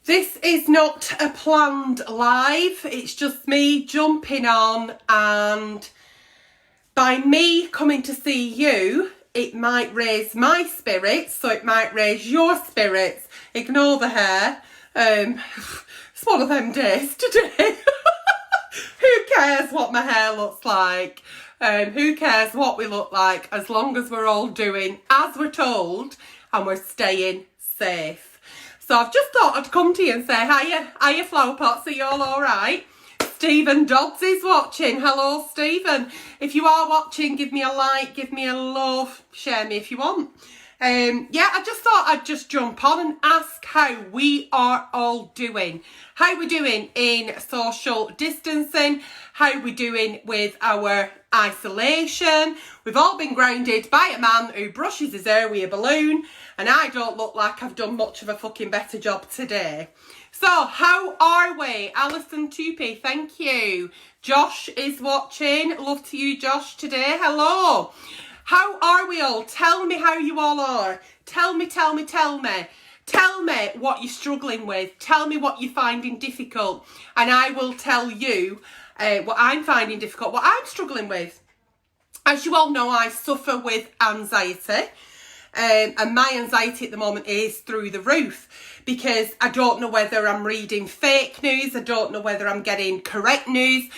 This is not a planned live, it's just me jumping on, and by me coming to see you, it might raise my spirits, so it might raise your spirits. Ignore the hair. It's one of them days today. Who cares what my hair looks like? Who cares what we look like, as long as we're all doing as we're told and we're staying safe. So I've just thought I'd come to you and say, hiya flower pots, are you all alright? Stephen Dodds is watching. Hello, Stephen. If you are watching, give me a like, give me a love, share me if you want. Yeah, I just thought I'd just jump on and ask how we are all doing. How we're doing in social distancing, how we're doing with our isolation. We've all been grounded by a man who brushes his hair with a balloon, and I don't look like I've done much of a fucking better job today. So, how are we? Alison Tupi, thank you. Josh is watching. Love to you, Josh, today. Hello. How are we all? Tell me how you all are. Tell me. Tell me what you're struggling with. Tell me what you're finding difficult. And I will tell you what I'm finding difficult, what I'm struggling with. As you all know, I suffer with anxiety. And my anxiety at the moment is through the roof, because I don't know whether I'm reading fake news. I don't know whether I'm getting correct news.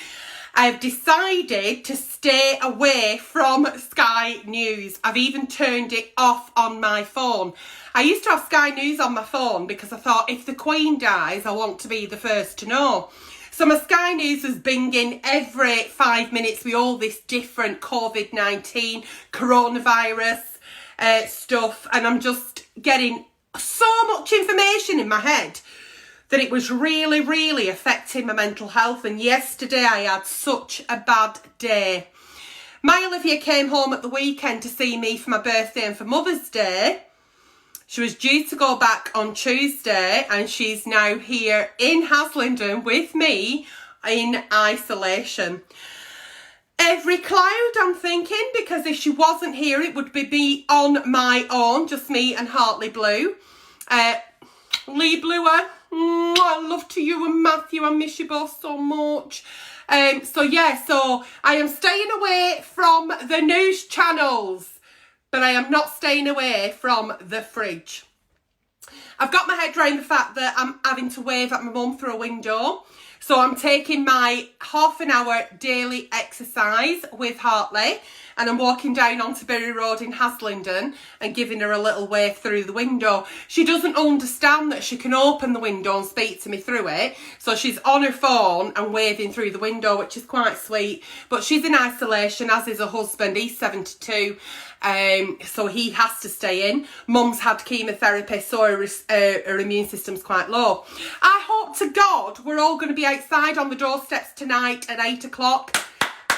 I've decided to stay away from Sky News. I've even turned it off on my phone. I used to have Sky News on my phone because I thought if the Queen dies, I want to be the first to know. So my Sky News was binging every 5 minutes with all this different COVID-19, coronavirus stuff. And I'm just getting so much information in my head that it was really, really affecting my mental health. And yesterday I had such a bad day. My Olivia came home at the weekend to see me for my birthday and for Mother's Day. She was due to go back on Tuesday, and she's now here in Haslingden with me in isolation. Every cloud, I'm thinking, because if she wasn't here, it would be me on my own, just me and Hartley Blue. Lee Bluer, love to you and Matthew, I miss you both so much. So I am staying away from the news channels, but I am not staying away from the fridge. I've got my head around the fact that I'm having to wave at my mum through a window. So I'm taking my half-an-hour daily exercise with Hartley, and I'm walking down onto Bury Road in Haslingden and giving her a little wave through the window. She doesn't understand that she can open the window and speak to me through it. So she's on her phone and waving through the window, which is quite sweet. But she's in isolation, as is her husband. He's 72. So he has to stay in. Mum's had chemotherapy, so her immune system's quite low. I hope to God we're all going to be outside on the doorsteps tonight at 8 o'clock.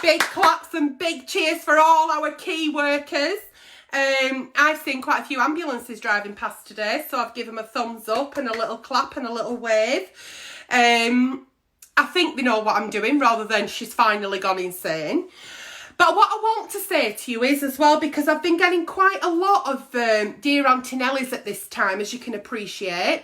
Big claps and big cheers for all our key workers. I've seen quite a few ambulances driving past today, so I've given them a thumbs up and a little clap and a little wave. I think they know what I'm doing, rather than she's finally gone insane. But what I want to say to you is as well, because I've been getting quite a lot of Dear Auntie Nellies at this time, as you can appreciate.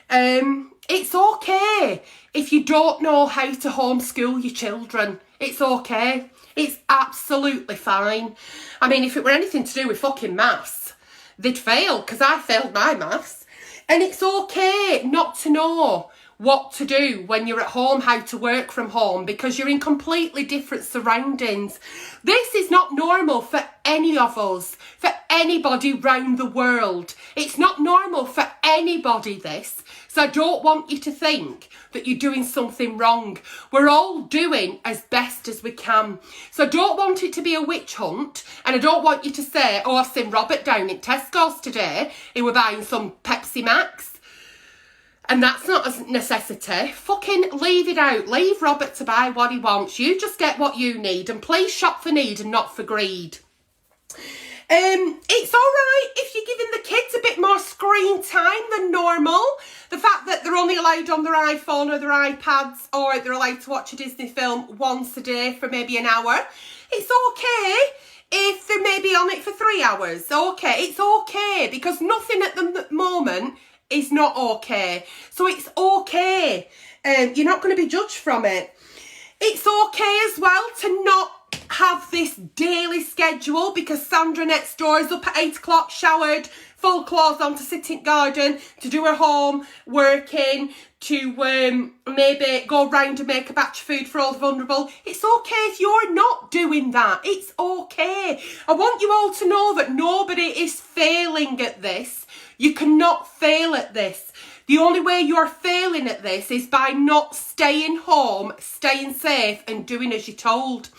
It's okay if you don't know how to homeschool your children. It's okay. It's absolutely fine. I mean, if it were anything to do with fucking maths, they'd fail, because I failed my maths. And it's okay not to know what to do when you're at home, how to work from home, because you're in completely different surroundings. This is not normal for any of us, for anybody round the world. It's not normal for anybody, this. So I don't want you to think that you're doing something wrong. We're all doing as best as we can. So I don't want it to be a witch hunt, and I don't want you to say, oh, I've seen Robert down at Tesco's today. He were buying some Pepsi Max. And that's not a necessity. Fucking leave it out. Leave Robert to buy what he wants. You just get what you need. And please shop for need and not for greed. It's all right if you're giving the kids a bit more screen time than normal. The fact that they're only allowed on their iPhone or their iPads, or they're allowed to watch a Disney film once a day for maybe an hour. It's okay if they're maybe on it for 3 hours. Okay, it's okay, because nothing at the moment is not okay. So it's okay. You're not going to be judged from it. It's okay as well to not have this daily schedule, because Sandra next door is up at 8 o'clock, showered, full clothes on to sit in garden, to do her home, working, to maybe go round and make a batch of food for all the vulnerable. It's okay if you're not doing that. It's okay. I want you all to know that nobody is failing at this. You cannot fail at this. The only way you're failing at this is by not staying home, staying safe and doing as you're told.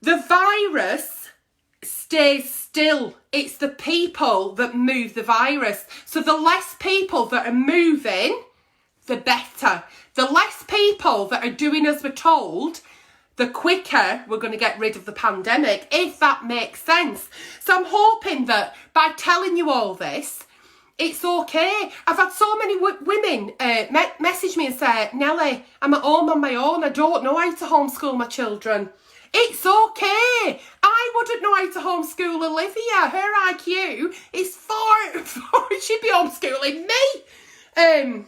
The virus stays still. It's the people that move the virus. So the less people that are moving, the better. The less people that are doing as we're told, the quicker we're going to get rid of the pandemic, if that makes sense. So I'm hoping that by telling you all this, it's okay. I've had so many women message me and say, Nelly, I'm at home on my own. I don't know how to homeschool my children. It's okay. I wouldn't know how to homeschool Olivia. Her IQ is far, she'd be homeschooling me. And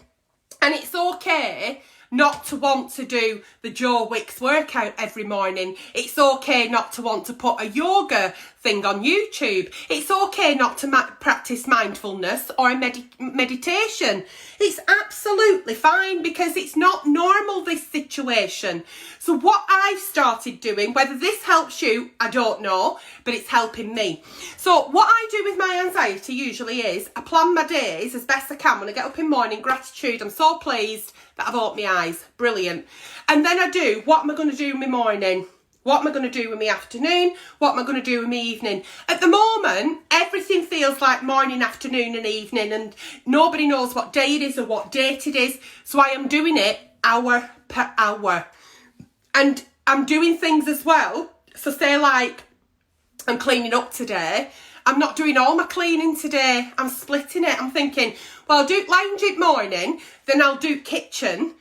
it's okay not to want to do the Joe Wicks workout every morning. It's okay not to want to put a yoga thing on YouTube. It's okay not to practice mindfulness or meditation. It's absolutely fine, because it's not normal, this situation. So what I've started doing, whether this helps you, I don't know, but it's helping me. So what I do with my anxiety usually is I plan my days as best I can. When I get up in the morning, gratitude, I'm so pleased that I've opened my eyes. Brilliant. And then I do, what am I going to do in my morning? What am I going to do in my afternoon? What am I going to do in my evening? At the moment, everything feels like morning, afternoon and evening, and nobody knows what day it is or what date it is. So I am doing it hour per hour. And I'm doing things as well. So say like I'm cleaning up today. I'm not doing all my cleaning today. I'm splitting it. I'm thinking, well, I'll do lounge in morning, then I'll do kitchen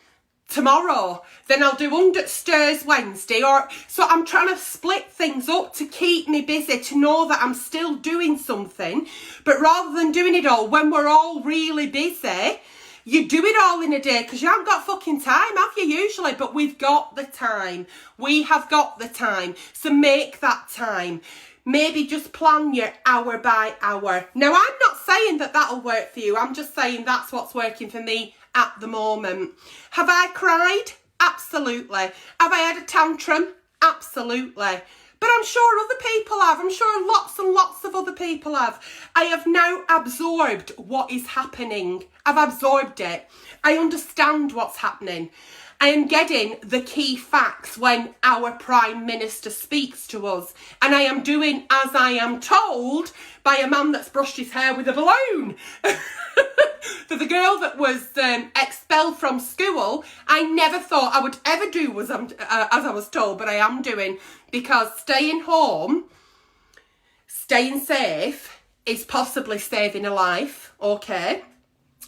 tomorrow, then I'll do under stairs Wednesday, or so I'm trying to split things up to keep me busy, to know that I'm still doing something. But rather than doing it all when we're all really busy, you do it all in a day, because you haven't got fucking time, have you, usually? But we've got the time. We have got the time. So make that time. Maybe just plan your hour by hour. Now, I'm not saying that that'll work for you. I'm just saying that's what's working for me at the moment. Have I cried? Absolutely. Have I had a tantrum? Absolutely. But I'm sure other people have. I'm sure lots and lots of other people have. I have now absorbed what is happening. I've absorbed it. I understand what's happening. I am getting the key facts when our Prime Minister speaks to us. And I am doing as I am told by a man that's brushed his hair with a balloon. For the girl that was expelled from school, I never thought I would ever do as I was told, but I am doing. Because staying home, staying safe, is possibly saving a life, okay?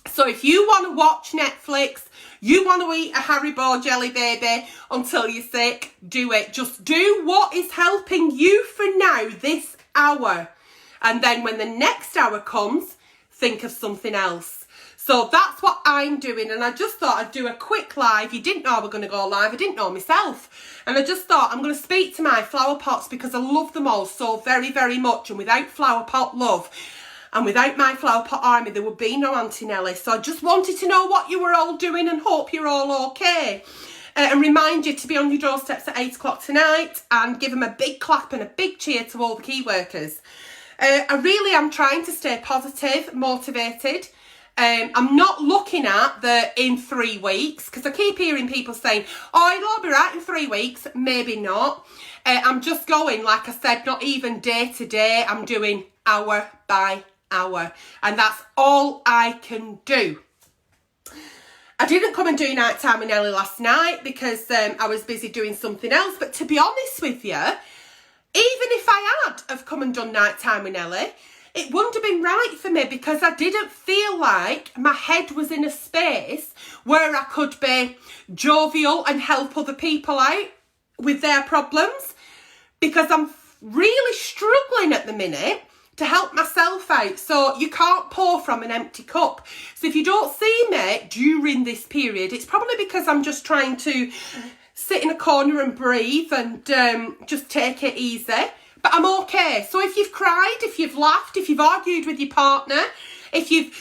So if you want to watch Netflix, you want to eat a Haribo jelly baby until you're sick, do it. Just do what is helping you for now, this hour. And then when the next hour comes, think of something else. So that's what I'm doing. And I just thought I'd do a quick live. You didn't know I was going to go live. I didn't know myself. And I just thought I'm going to speak to my flower pots, because I love them all so very, very much. And without flower pot love, and without my flower pot army, there would be no Auntie Nelly. So I just wanted to know what you were all doing and hope you're all okay. And remind you to be on your doorsteps at 8 o'clock tonight, and give them a big clap and a big cheer to all the key workers. I really am trying to stay positive, motivated. I'm not looking at the in 3 weeks, because I keep hearing people saying, oh, it'll all be right in 3 weeks. Maybe not. I'm just going, like I said, not even day to day. I'm doing hour by hour, and that's all I can do. I didn't come and do nighttime with Nelly last night because I was busy doing something else, but to be honest with you, even if I had have come and done nighttime with Nelly, it wouldn't have been right for me, because I didn't feel like my head was in a space where I could be jovial and help other people out with their problems, because I'm really struggling at the minute to help myself out. So you can't pour from an empty cup. So if you don't see me during this period, it's probably because I'm just trying to sit in a corner and breathe and just take it easy. But I'm okay. So if you've cried, if you've laughed, if you've argued with your partner, if you've,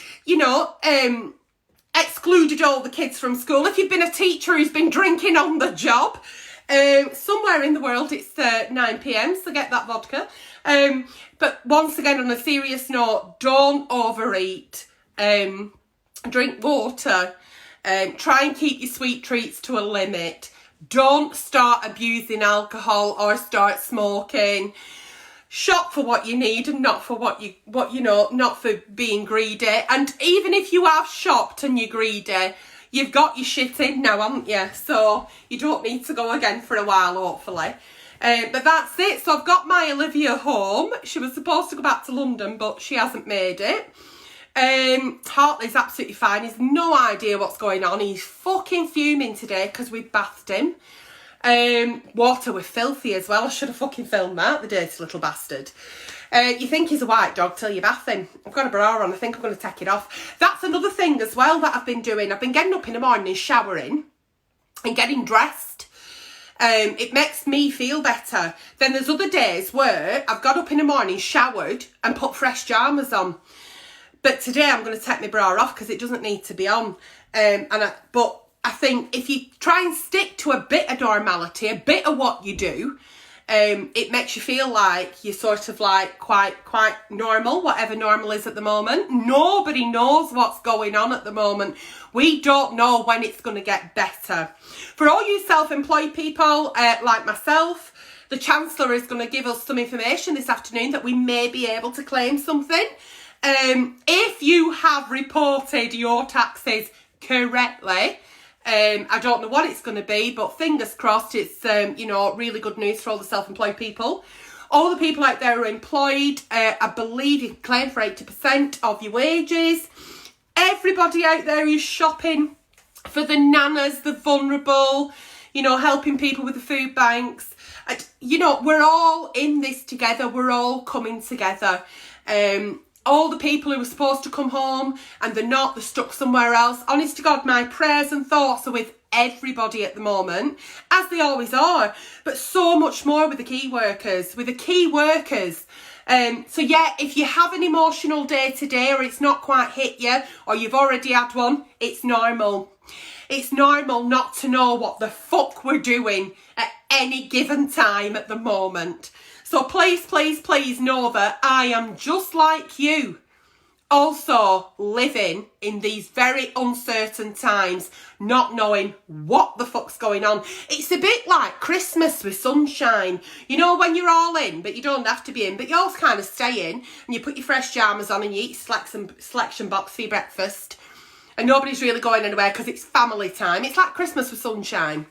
excluded all the kids from school, if you've been a teacher who's been drinking on the job, somewhere in the world it's 9 p.m, so get that vodka. But once again, on a serious note, don't overeat. Drink water. Try and keep your sweet treats to a limit. Don't start abusing alcohol or start smoking. Shop for what you need and not for not for being greedy. And even if you have shopped and you're greedy, you've got your shit in now, haven't you? So you don't need to go again for a while, hopefully. But that's it. So I've got my Olivia home. She was supposed to go back to London, but she hasn't made it. Hartley's absolutely fine. He's no idea what's going on. He's fucking fuming today because we bathed him. Water was filthy as well. I should have fucking filmed that, the dirty little bastard. You think he's a white dog till you bath him. I've got a bra on. I think I'm going to take it off. That's another thing as well that I've been doing. I've been getting up in the morning and showering and getting dressed. It makes me feel better. Then there's other days where I've got up in the morning, showered and put fresh pyjamas on. But today I'm going to take my bra off because it doesn't need to be on. But I think if you try and stick to a bit of normality, a bit of what you do, it makes you feel like you're sort of like quite normal, whatever normal is at the moment. Nobody knows what's going on at the moment. We don't know when it's going to get better. For all you self-employed people like myself, the Chancellor is going to give us some information this afternoon that we may be able to claim something. If you have reported your taxes correctly, I don't know what it's going to be, but fingers crossed it's, really good news for all the self-employed people. All the people out there who are employed, I believe you can claim for 80% of your wages. Everybody out there who's shopping for the nanas, the vulnerable, helping people with the food banks. We're all in this together. We're all coming together. All the people who were supposed to come home and they're not, they're stuck somewhere else. Honest to God, my prayers and thoughts are with everybody at the moment, as they always are, but so much more with the key workers. So yeah, if you have an emotional day today or it's not quite hit you or you've already had one, it's normal. It's normal not to know what the fuck we're doing at any given time at the moment. So please, please, please know that I am just like you, also living in these very uncertain times, not knowing what the fuck's going on. It's a bit like Christmas with sunshine. When you're all in, but you don't have to be in, but you all kind of stay in and you put your fresh pyjamas on and you eat selection box for your breakfast and nobody's really going anywhere because it's family time. It's like Christmas with sunshine.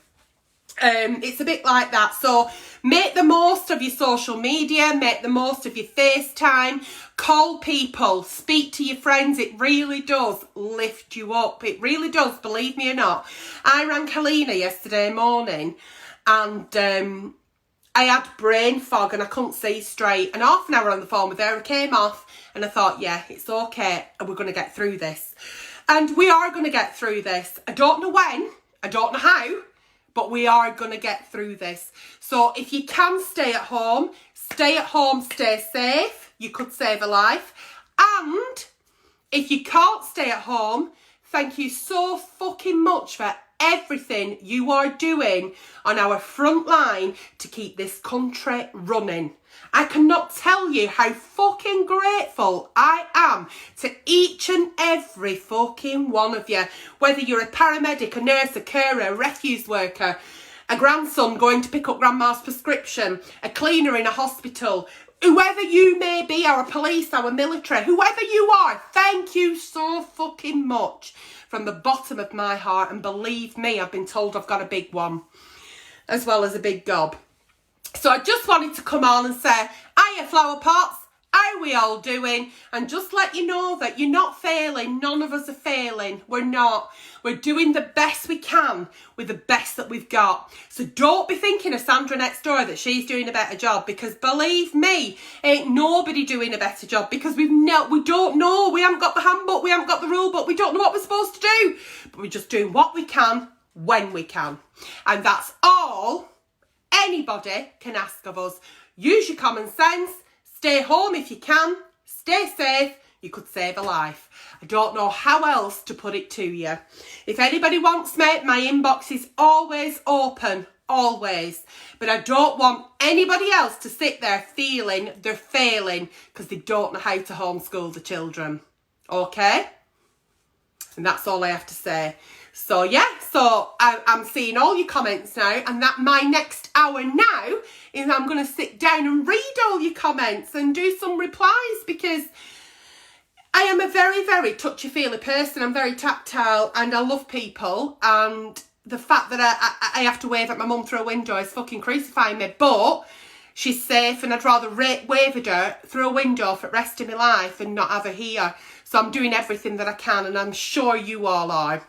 It's a bit like that. So make the most of your social media, make the most of your FaceTime, call people, speak to your friends. It really does lift you up. It really does, believe me or not. I rang Helena yesterday morning and I had brain fog and I couldn't see straight. And half an hour on the phone with her, I came off and I thought, yeah, it's okay and we're going to get through this. And we are going to get through this. I don't know when, I don't know how, but we are going to get through this. So if you can stay at home, stay safe. You could save a life. And if you can't stay at home, thank you so fucking much for everything you are doing on our front line to keep this country running. I cannot tell you how fucking grateful I am to each and every fucking one of you. Whether you're a paramedic, a nurse, a carer, a refuse worker, a grandson going to pick up grandma's prescription, a cleaner in a hospital, whoever you may be, our police, our military, whoever you are, thank you so fucking much from the bottom of my heart. And believe me, I've been told I've got a big one, as well as a big gob. So I just wanted to come on and say, hiya flower pots, How are we all doing? And just let you know that you're not failing. None of us are failing. We're not. We're doing the best we can with the best that we've got. So don't be thinking of Sandra next door that she's doing a better job, because believe me, ain't nobody doing a better job, because we don't know. We haven't got the handbook. We haven't got the rule book. We don't know what we're supposed to do. But we're just doing what we can when we can. And that's all anybody can ask of us. Use your common sense. Stay home if you can. Stay safe. You could save a life. I don't know how else to put it to you. If anybody wants me, my inbox is always open. Always. But I don't want anybody else to sit there feeling they're failing because they don't know how to homeschool the children. Okay? And that's all I have to say. So yeah, I'm seeing all your comments now, and that my next hour now is I'm going to sit down and read all your comments and do some replies, because I am a very, very touchy-feely person. I'm very tactile and I love people, and the fact that I have to wave at my mum through a window is fucking crucifying me, but she's safe and I'd rather wave at her through a window for the rest of my life and not have her here. So I'm doing everything that I can, and I'm sure you all are.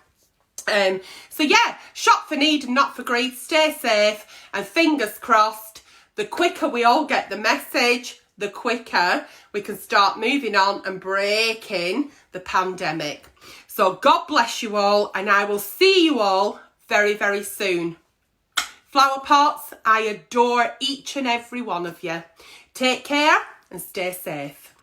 So yeah, shop for need and not for greed. Stay safe, and fingers crossed, the quicker we all get the message, the quicker we can start moving on and breaking the pandemic. So God bless you all, and I will see you all very, very soon. Flower pots, I adore each and every one of you. Take care and stay safe.